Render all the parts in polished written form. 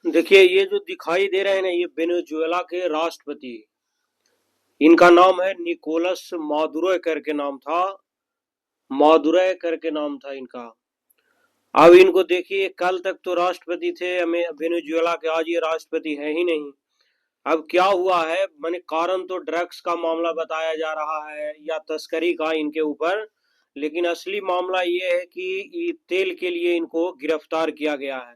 देखिए, ये जो दिखाई दे रहे हैं ना, ये वेनेजुएला के राष्ट्रपति, इनका नाम है निकोलस मादुरो करके नाम था। मादुरो करके नाम था इनका। अब इनको देखिए, कल तक तो राष्ट्रपति थे हमें वेनेजुएला के, आज ये राष्ट्रपति है ही नहीं। अब क्या हुआ है, मैंने कारण तो ड्रग्स का मामला बताया जा रहा है या तस्करी का इनके ऊपर, लेकिन असली मामला ये है कि ये तेल के लिए इनको गिरफ्तार किया गया है।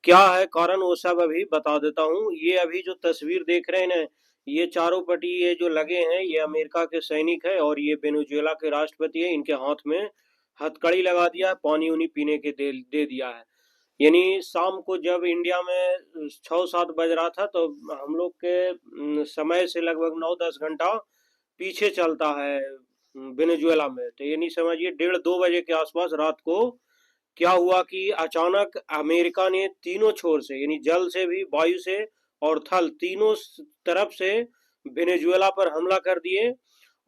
क्या है कारण, वो सब अभी बता देता हूँ। ये अभी जो तस्वीर देख रहे हैं ना, ये चारों पटी ये जो लगे हैं, ये अमेरिका के सैनिक है और ये वेनेजुएला के राष्ट्रपति है। इनके हाथ में हथकड़ी लगा दिया है, पानी उनी पीने के दे दिया है। यानी शाम को जब इंडिया में 6-7 बज रहा था, तो हम लोग के समय से लगभग 9-10 घंटा पीछे चलता है वेनेजुएला में। तो ये नहीं समझिए, 1:30-2 बजे के आसपास रात को क्या हुआ कि अचानक अमेरिका ने तीनों छोर से, यानी जल से भी, वायु से और थल, तीनों तरफ से वेनेजुएला पर हमला कर दिए।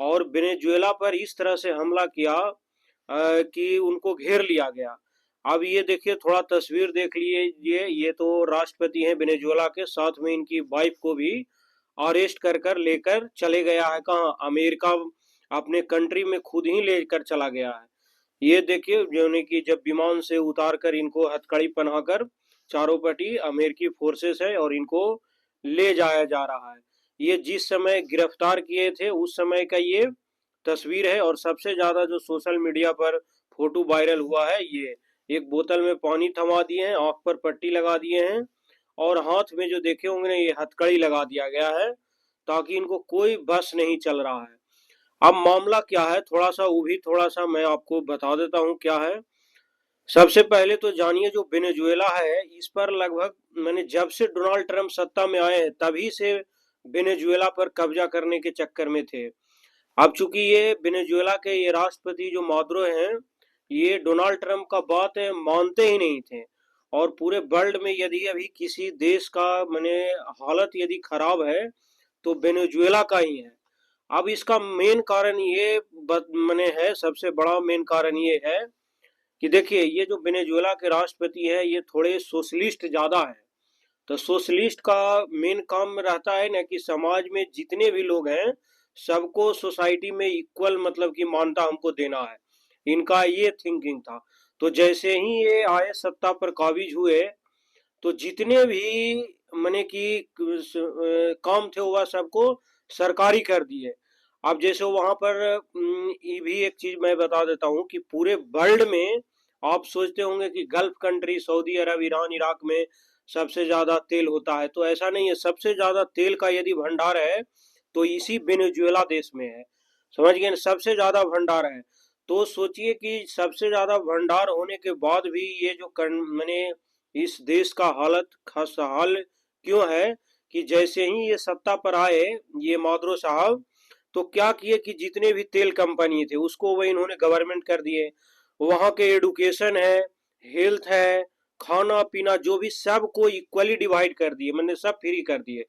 और वेनेजुएला पर इस तरह से हमला किया कि उनको घेर लिया गया। अब ये देखिए, थोड़ा तस्वीर देख लीजिए, ये तो राष्ट्रपति हैं वेनेजुएला के, साथ में इनकी वाइफ को भी अरेस्ट कर कर लेकर चले गया है। कहाँ? अमेरिका अपने कंट्री में खुद ही लेकर चला गया है। ये देखिए, जो ने कि जब विमान से उतार कर इनको हथकड़ी पहनाकर, चारों पटी अमेरिकी फोर्सेस है और इनको ले जाया जा रहा है। ये जिस समय गिरफ्तार किए थे उस समय का ये तस्वीर है। और सबसे ज्यादा जो सोशल मीडिया पर फोटो वायरल हुआ है, ये एक बोतल में पानी थमा दिए हैं, आंख पर पट्टी लगा दिए हैं और हाथ में जो देखे होंगे ना, ये हथकड़ी लगा दिया गया है ताकि इनको कोई बस नहीं चल रहा है। अब मामला क्या है, थोड़ा सा वो भी थोड़ा सा मैं आपको बता देता हूँ क्या है। सबसे पहले तो जानिए, जो वेनेजुएला है, इस पर लगभग मैंने जब से डोनाल्ड ट्रंप सत्ता में आए हैं तभी से वेनेजुएला पर कब्जा करने के चक्कर में थे। अब चूंकि ये वेनेजुएला के ये राष्ट्रपति जो मादुरो हैं, ये डोनाल्ड ट्रंप का बात है मानते ही नहीं थे। और पूरे वर्ल्ड में यदि अभी किसी देश का मैंने हालत यदि खराब है, तो वेनेजुएला का ही है। अब इसका मेन कारण ये मैंने है, सबसे बड़ा मेन कारण ये है कि देखिए, ये जो वेनेजुएला के राष्ट्रपति है, ये थोड़े सोशलिस्ट ज्यादा है। तो सोशलिस्ट का मेन काम रहता है ना कि समाज में जितने भी लोग हैं, सबको सोसाइटी में इक्वल, मतलब कि मानता हमको देना है। इनका ये थिंकिंग था। तो जैसे ही ये आए, सत्ता पर काबिज हुए, तो जितने भी माने कि काम थे वह सबको सरकारी कर दिए। अब जैसे वहां पर ये भी एक चीज मैं बता देता हूँ कि पूरे वर्ल्ड में आप सोचते होंगे कि गल्फ कंट्री, सऊदी अरब, ईरान, इराक में सबसे ज्यादा तेल होता है, तो ऐसा नहीं है। सबसे ज्यादा तेल का यदि भंडार है तो इसी वेनेजुएला देश में है। समझ गए ना? सबसे ज्यादा भंडार है। तो सोचिए कि सबसे ज्यादा भंडार होने के बाद भी ये जो मैंने इस देश का हालत खास हाल क्यों है कि जैसे ही ये सत्ता पर आए, ये मादुरो साहब, तो क्या किए कि जितने भी तेल कंपनी थे उसको वही इन्होंने गवर्नमेंट कर दिए। वहां के एडुकेशन है, हेल्थ है, खाना पीना, जो भी सबको इक्वली डिवाइड कर दिए, मैंने सब फ्री कर दिए।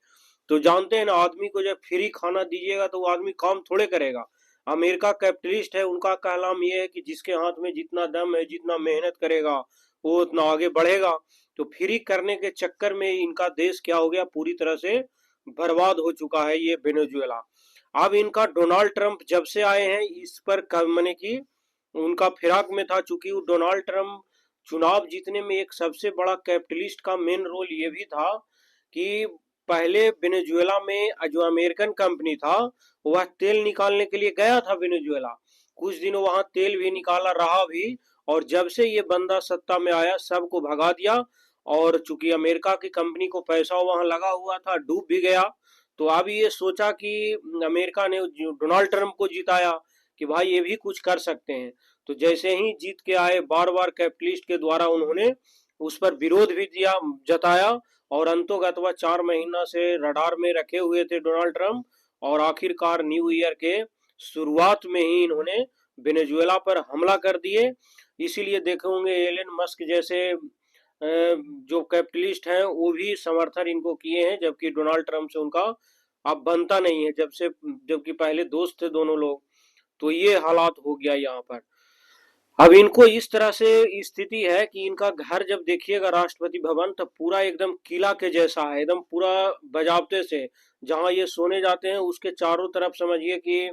तो जानते हैं ना, आदमी को जब फ्री खाना दीजिएगा तो वो आदमी काम थोड़े करेगा। अमेरिका कैपिटलिस्ट है, उनका कहनाम ये है कि जिसके हाथ में जितना दम है, जितना मेहनत करेगा, वो उतना आगे बढ़ेगा। तो फ्री करने के चक्कर में इनका देश क्या हो गया, पूरी तरह से बर्बाद हो चुका है ये वेनेजुएला। अब इनका डोनाल्ड ट्रंप जब से आए हैं, इस पर मैंने की उनका फिराक में था, चूंकि डोनाल्ड ट्रंप चुनाव जीतने में एक सबसे बड़ा कैपिटलिस्ट का मेन रोल ये भी था कि पहले वेनेजुएला में जो अमेरिकन कंपनी था, वह तेल निकालने के लिए गया था वेनेजुएला, कुछ दिन वहां तेल भी निकाला रहा भी। और जब से ये बंदा सत्ता में आया, सबको भगा दिया। और चूंकि अमेरिका की कंपनी को पैसा वहां लगा हुआ था, डूब भी गया। तो अब ये सोचा कि अमेरिका ने डोनाल्ड ट्रंप को जिताया कि भाई ये भी कुछ कर सकते हैं। तो जैसे ही जीत के आए, बार बार कैपिटलिस्ट के द्वारा उन्होंने उस पर विरोध भी दिया, जताया। और अंतोगत वह 4 महीना से रडार में रखे हुए थे डोनाल्ड ट्रंप। और आखिरकार न्यू ईयर के शुरुआत में ही इन्होंने वेनेजुएला पर हमला कर दिए। इसीलिए देखे होंगे एलन मस्क जैसे जो कैपिटलिस्ट हैं, वो भी समर्थन इनको किए हैं, जबकि डोनाल्ड ट्रंप से उनका अब बनता नहीं है, जबकि पहले दोस्त थे दोनों लोग। तो ये हालात हो गया यहाँ पर। अब इनको इस तरह से स्थिति है कि इनका घर जब देखिएगा राष्ट्रपति भवन, तब पूरा एकदम किला के जैसा है, एकदम पूरा बजावते से। जहां ये सोने जाते हैं उसके चारों तरफ समझिए कि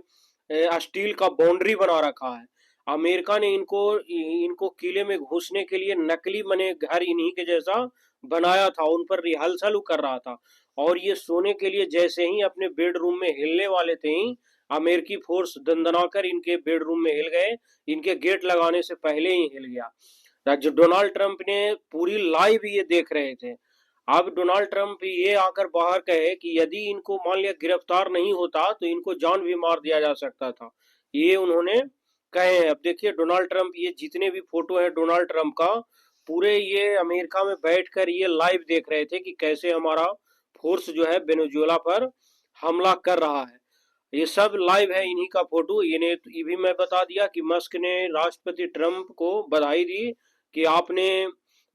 स्टील का बाउंड्री बना रखा है। अमेरिका ने इनको इनको किले में घुसने के लिए नकली मने घर इन्हीं के जैसा बनाया था, उन पर रिहर्सल कर रहा था। और ये सोने के लिए जैसे ही अपने बेडरूम में हिलने वाले थे ही अमेरिकी फोर्स दंदनाकर इनके बेडरूम में हिल गए। इनके गेट लगाने से पहले ही हिल गया। जो डोनाल्ड ट्रंप ने पूरी लाइव ये देख रहे थे। अब डोनाल्ड ट्रंप ये आकर बाहर कहे कि यदि इनको मान लिया गिरफ्तार नहीं होता तो इनको जान भी मार दिया जा सकता था, ये उन्होंने कहे हैं। अब देखिए डोनाल्ड ट्रंप, ये जितने भी फोटो है डोनाल्ड ट्रंप का, पूरे ये अमेरिका में बैठकर ये लाइव देख रहे थे कि कैसे हमारा फोर्स जो है वेनेजुएला पर हमला कर रहा है। ये सब लाइव है इन्हीं का फोटो। ये भी मैं बता दिया कि मस्क ने राष्ट्रपति ट्रंप को बधाई दी कि आपने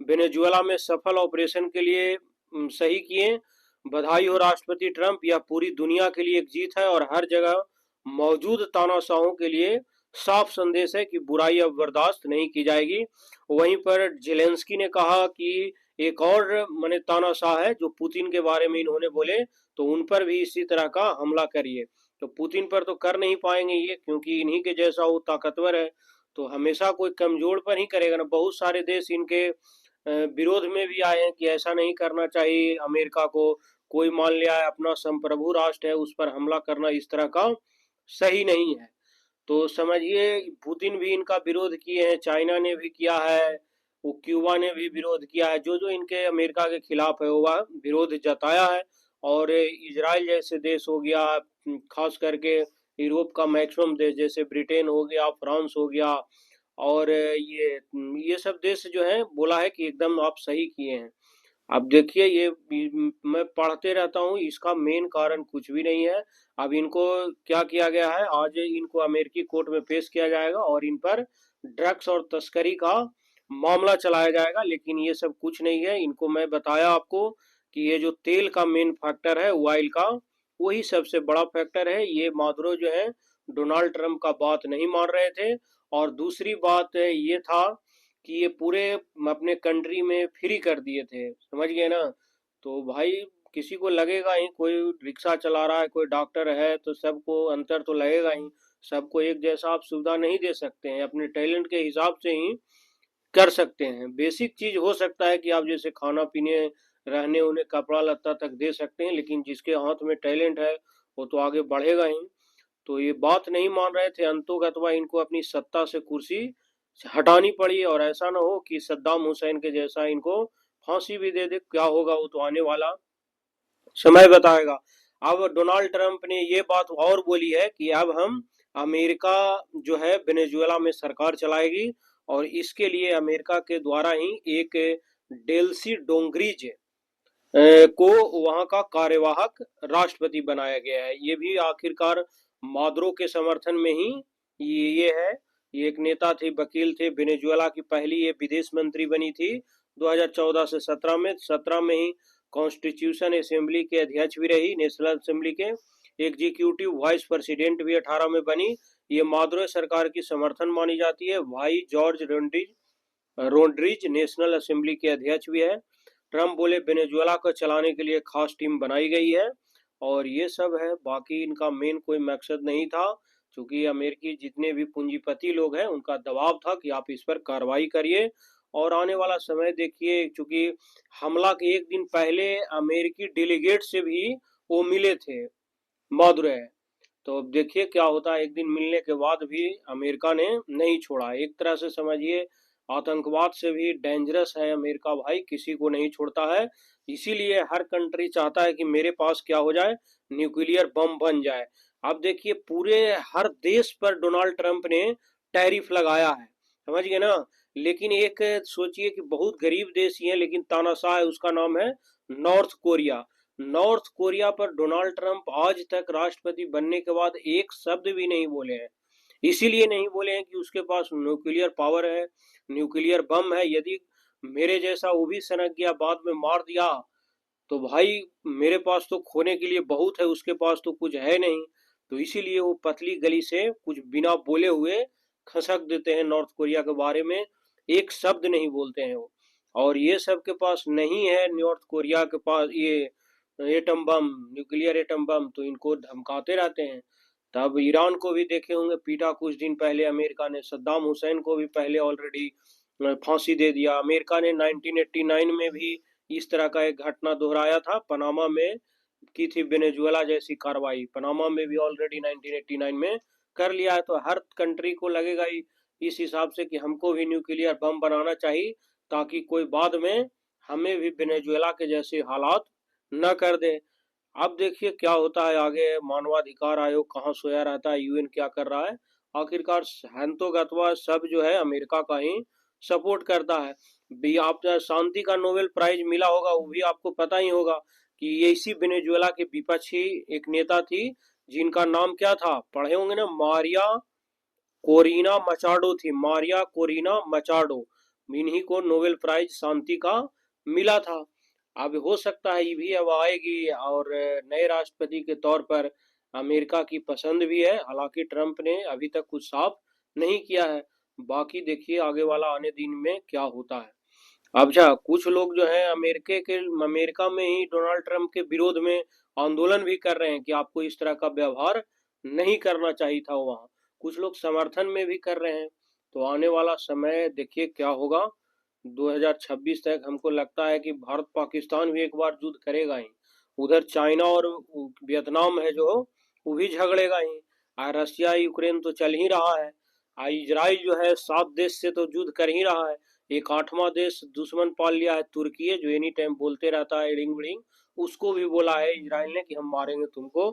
वेनेजुएला में सफल ऑपरेशन के लिए सही किए। बधाई हो राष्ट्रपति ट्रंप, यह पूरी दुनिया के लिए एक जीत है और हर जगह मौजूद तानाशाहों के लिए साफ संदेश है कि बुराई अब बर्दाश्त नहीं की जाएगी। वहीं पर जेलेंस्की ने कहा कि एक और मने तानाशाह है जो पुतिन के बारे में इन्होंने बोले, तो उन पर भी इसी तरह का हमला करिए। तो पुतिन पर तो कर नहीं पाएंगे ये, क्योंकि इन्हीं के जैसा वो ताकतवर है, तो हमेशा कोई कमजोर पर ही करेगा ना। बहुत सारे देश इनके विरोध में भी आए हैं कि ऐसा नहीं करना चाहिए अमेरिका को। कोई मान लिया है अपना संप्रभु राष्ट्र है उस पर हमला करना इस तरह का सही नहीं है। तो समझिए पुतिन भी इनका विरोध किए हैं, चाइना ने भी किया है, वो क्यूबा ने भी विरोध किया है। जो जो इनके अमेरिका के खिलाफ है वो विरोध जताया है। और इजराइल जैसे देश हो गया, खास करके यूरोप का मैक्सिमम देश जैसे ब्रिटेन हो गया, फ्रांस हो गया, और ये सब देश जो है बोला है कि एकदम आप सही किए हैं। अब देखिए ये मैं पढ़ते रहता हूँ, इसका मेन कारण कुछ भी नहीं है। अब इनको क्या किया गया है, आज इनको अमेरिकी कोर्ट में पेश किया जाएगा और इन पर ड्रग्स और तस्करी का मामला चलाया जाएगा। लेकिन ये सब कुछ नहीं है। इनको मैं बताया आपको कि ये जो तेल का मेन फैक्टर है, ऑयल का, वही सबसे बड़ा फैक्टर है। ये मादुरो जो है डोनाल्ड ट्रंप का बात नहीं मान रहे थे। और दूसरी बात ये था कि ये पूरे अपने कंट्री में फ्री कर दिए थे, समझ गए ना। तो भाई किसी को लगेगा ही, कोई रिक्शा चला रहा है, कोई डॉक्टर है, तो सबको अंतर तो लगेगा ही। सबको एक जैसा आप सुविधा नहीं दे सकते हैं, अपने टैलेंट के हिसाब से ही कर सकते हैं। बेसिक चीज हो सकता है कि आप जैसे खाना पीने, रहने उन्हें, कपड़ा लत्ता तक दे सकते हैं, लेकिन जिसके हाथ में टैलेंट है वो तो आगे बढ़ेगा ही। तो ये बात नहीं मान रहे थे, अंतोगत्वा इनको अपनी सत्ता से कुर्सी हटानी पड़ी। और ऐसा ना हो कि सद्दाम हुसैन के जैसा इनको फांसी भी दे दे, क्या होगा वो तो आने वाला समय बताएगा। अब डोनाल्ड ट्रंप ने ये बात और बोली है कि अब हम अमेरिका जो है वेनेजुएला में सरकार चलाएगी, और इसके लिए अमेरिका के द्वारा ही एक डेल्सी डोंग्रीज को वहां का कार्यवाहक राष्ट्रपति बनाया गया है। ये भी आखिरकार मादुरो के समर्थन में ही ये है। ये एक नेता थे, वकील थे, वेनेजुएला की पहली ये विदेश मंत्री बनी थी 2014 से 17 में। 17 में ही कॉन्स्टिट्यूशन असेंबली के अध्यक्ष भी रही, नेशनल असेंबली के। एग्जीक्यूटिव वाइस प्रेसिडेंट भी 18 में बनी। ये मादुरो सरकार की समर्थन मानी जाती है। भाई जॉर्ज रोड्रिज नेशनल असेंबली के अध्यक्ष भी है। ट्रंप बोले वेनेजुएला को चलाने के लिए खास टीम बनाई गई है। और ये सब है, बाकी इनका मेन कोई मकसद नहीं था, क्योंकि अमेरिकी जितने भी पूंजीपति लोग हैं उनका दबाव था कि आप इस पर कार्रवाई करिए। और आने वाला समय देखिए, क्योंकि हमला के एक दिन पहले अमेरिकी डेलीगेट से भी वो मिले थे मादुरो। तो अब देखिए क्या होता है। एक दिन मिलने के बाद भी अमेरिका ने नहीं छोड़ा। एक तरह से समझिए आतंकवाद से भी डेंजरस है अमेरिका भाई, किसी को नहीं छोड़ता है। इसीलिए हर कंट्री चाहता है कि मेरे पास क्या हो जाए, न्यूक्लियर बम बन जाए। अब देखिए पूरे हर देश पर डोनाल्ड ट्रंप ने टैरिफ लगाया है, समझ गए ना। लेकिन एक सोचिए कि बहुत गरीब देश ही है लेकिन तानाशाह है, उसका नाम है नॉर्थ कोरिया। नॉर्थ कोरिया पर डोनाल्ड ट्रंप आज तक राष्ट्रपति बनने के बाद एक शब्द भी नहीं बोले हैं। इसीलिए नहीं बोले हैं कि उसके पास न्यूक्लियर पावर है, न्यूक्लियर बम है। यदि मेरे जैसा वो भी सनक गया, बाद में मार दिया, तो भाई मेरे पास तो खोने के लिए बहुत है, उसके पास तो कुछ है नहीं। तो इसीलिए वो पतली गली से कुछ बिना बोले हुए खसक देते हैं नॉर्थ कोरिया के बारे में, एक शब्द नहीं बोलते हैं वो। और ये सब के पास नहीं है, नॉर्थ कोरिया के पास ये atom bomb, nuclear atom bomb, तो इनको धमकाते रहते हैं। तब ईरान को भी देखे होंगे पीटा कुछ दिन पहले अमेरिका ने, सद्दाम हुसैन को भी पहले ऑलरेडी फांसी दे दिया। अमेरिका ने 1989 में भी इस तरह का एक घटना दोहराया था, पनामा में की थी वेनेजुएला जैसी कार्रवाई, पनामा में भी ऑलरेडी 1989 में कर लिया है। तो हर कंट्री को लगेगा ही इस हिसाब से कि हमको भी न्यूक्लियर बम बनाना चाहिए, ताकि कोई बाद में हमें भी वेनेजुएला के जैसे हालात न कर दे। अब देखिए क्या होता है आगे, मानवाधिकार आयोग कहाँ सोया रहता है, यूएन क्या कर रहा है। आखिरकार हैंतो सब जो है अमेरिका का ही सपोर्ट करता है। भी आप शांति का नोबेल प्राइज मिला होगा, वो भी आपको पता ही होगा कि ये इसी वेनेजुएला के विपक्षी एक नेता थी, जिनका नाम क्या था, पढ़े होंगे ना, मारिया कोरिना मचाडो थी, मारिया कोरिना मचाडो। इन्हीं को नोबेल प्राइज शांति का मिला था। अब हो सकता है ये भी अब आएगी और नए राष्ट्रपति के तौर पर अमेरिका की पसंद भी है। हालांकि ट्रंप ने अभी तक कुछ साफ नहीं किया है, बाकी देखिए आगे वाला आने दिन में क्या होता है। अब अच्छा, कुछ लोग जो है अमेरिका में ही डोनाल्ड ट्रंप के विरोध में आंदोलन भी कर रहे हैं कि आपको इस तरह का व्यवहार नहीं करना चाहिए था वहां। कुछ लोग समर्थन में भी कर रहे हैं। तो आने वाला समय देखिए क्या होगा। 2026 तक हमको लगता है कि भारत पाकिस्तान भी एक बार युद्ध करेगा ही। उधर चाइना और वियतनाम है जो, वो भी झगड़ेगा ही। और रशिया यूक्रेन तो चल ही रहा है। इजराइल जो है 7 देश से तो युद्ध कर ही रहा है। एक 8वां देश दुश्मन पाल लिया है, तुर्की है, जो एनी टाइम बोलते रहता है रिंग रिंग। उसको भी बोला है इजराइल ने कि हम मारेंगे तुमको।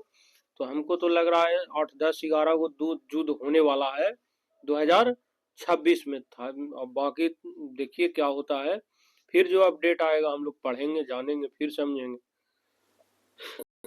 तो हमको तो लग रहा है 8 10 11 को युद्ध होने वाला है 2026 में था। अब बाकी देखिए क्या होता है, फिर जो अपडेट आएगा हम लोग पढ़ेंगे, जानेंगे, फिर समझेंगे।